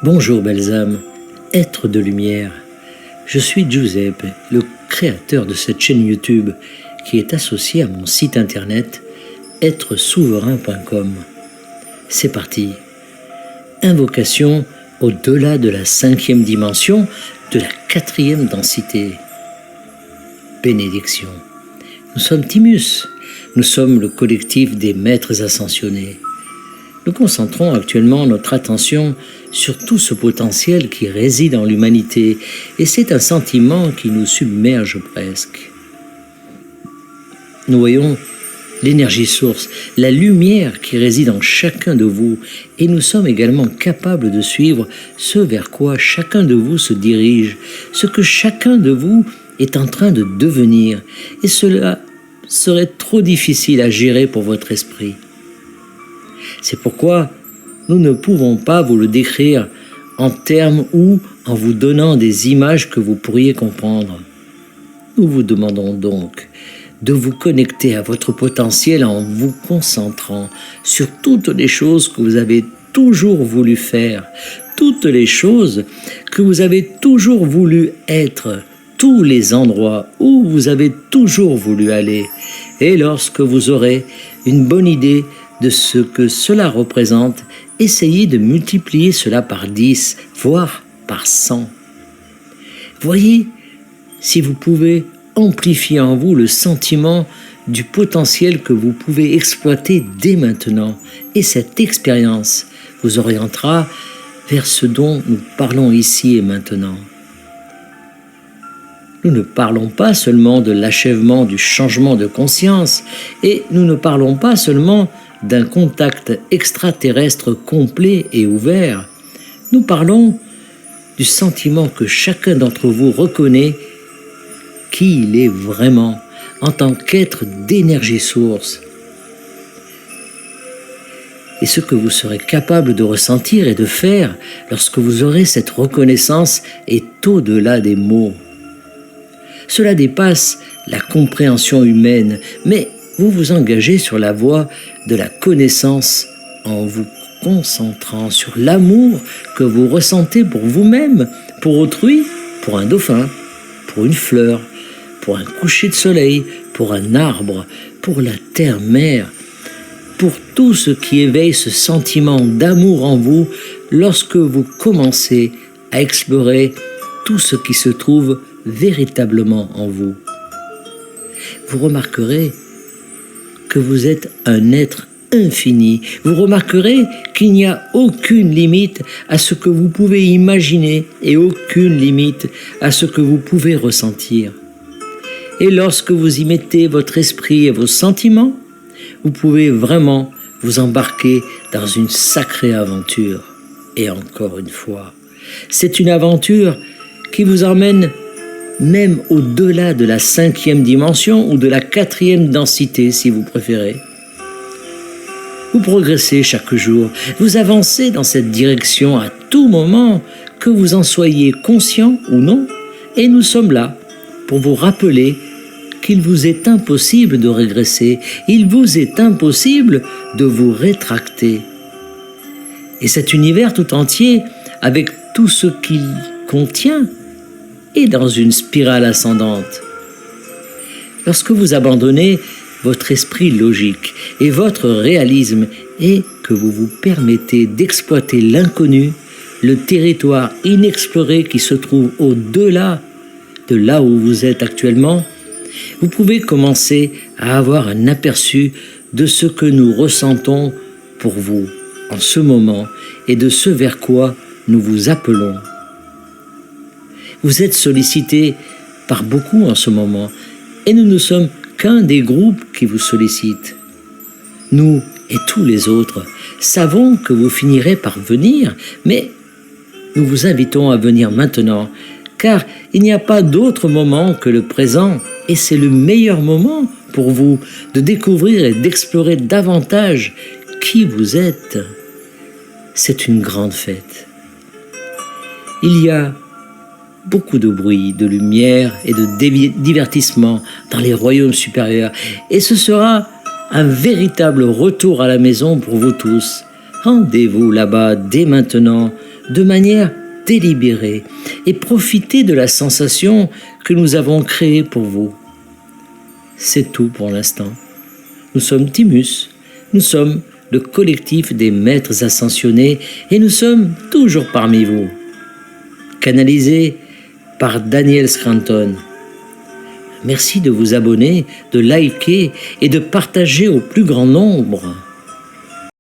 Bonjour belles âmes, êtres de lumière. Je suis Giuseppe, le créateur de cette chaîne YouTube qui est associée à mon site internet êtresouverain.com. C'est parti. Invocation au-delà de la 5e dimension, de la 4e densité. Bénédiction. Nous sommes Timus, nous sommes le collectif des maîtres ascensionnés. Nous concentrons actuellement notre attention sur tout ce potentiel qui réside en l'humanité, et c'est un sentiment qui nous submerge presque. Nous voyons l'énergie source, la lumière qui réside en chacun de vous, et nous sommes également capables de suivre ce vers quoi chacun de vous se dirige, ce que chacun de vous est en train de devenir, et cela serait trop difficile à gérer pour votre esprit. C'est pourquoi nous ne pouvons pas vous le décrire en termes ou en vous donnant des images que vous pourriez comprendre. Nous vous demandons donc de vous connecter à votre potentiel en vous concentrant sur toutes les choses que vous avez toujours voulu faire, toutes les choses que vous avez toujours voulu être, tous les endroits où vous avez toujours voulu aller. Et lorsque vous aurez une bonne idée de ce que cela représente, essayez de multiplier cela par 10, voire par 100. Voyez si vous pouvez amplifier en vous le sentiment du potentiel que vous pouvez exploiter dès maintenant. Et cette expérience vous orientera vers ce dont nous parlons ici et maintenant. Nous ne parlons pas seulement de l'achèvement du changement de conscience, et nous ne parlons pas seulement d'un contact extraterrestre complet et ouvert. Nous parlons du sentiment que chacun d'entre vous reconnaît qui il est vraiment en tant qu'être d'énergie source. Et ce que vous serez capable de ressentir et de faire lorsque vous aurez cette reconnaissance est au-delà des mots. Cela dépasse la compréhension humaine, mais vous vous engagez sur la voie de la connaissance en vous concentrant sur l'amour que vous ressentez pour vous-même, pour autrui, pour un dauphin, pour une fleur, pour un coucher de soleil, pour un arbre, pour la terre-mère, pour tout ce qui éveille ce sentiment d'amour en vous lorsque vous commencez à explorer tout ce qui se trouve véritablement en vous. Vous remarquerez que vous êtes un être infini. Vous remarquerez qu'il n'y a aucune limite à ce que vous pouvez imaginer et aucune limite à ce que vous pouvez ressentir. Et lorsque vous y mettez votre esprit et vos sentiments, vous pouvez vraiment vous embarquer dans une sacrée aventure. Et encore une fois, c'est une aventure qui vous emmène même au-delà de la 5e dimension ou de la 4e densité, si vous préférez. Vous progressez chaque jour, vous avancez dans cette direction à tout moment, que vous en soyez conscient ou non, et nous sommes là pour vous rappeler qu'il vous est impossible de régresser, il vous est impossible de vous rétracter. Et cet univers tout entier, avec tout ce qu'il contient, et dans une spirale ascendante. Lorsque vous abandonnez votre esprit logique et votre réalisme et que vous vous permettez d'exploiter l'inconnu, le territoire inexploré qui se trouve au-delà de là où vous êtes actuellement, vous pouvez commencer à avoir un aperçu de ce que nous ressentons pour vous en ce moment et de ce vers quoi nous vous appelons. Vous êtes sollicité par beaucoup en ce moment, et nous ne sommes qu'un des groupes qui vous sollicitent. Nous et tous les autres savons que vous finirez par venir, mais nous vous invitons à venir maintenant, car il n'y a pas d'autre moment que le présent, et c'est le meilleur moment pour vous de découvrir et d'explorer davantage qui vous êtes. C'est une grande fête. Il y a beaucoup de bruit, de lumière et de divertissement dans les royaumes supérieurs. Et ce sera un véritable retour à la maison pour vous tous. Rendez-vous là-bas dès maintenant de manière délibérée et profitez de la sensation que nous avons créée pour vous. C'est tout pour l'instant. Nous sommes Timus, nous sommes le collectif des maîtres ascensionnés et nous sommes toujours parmi vous. Canalisé par Daniel Scranton. Merci de vous abonner, de liker et de partager au plus grand nombre.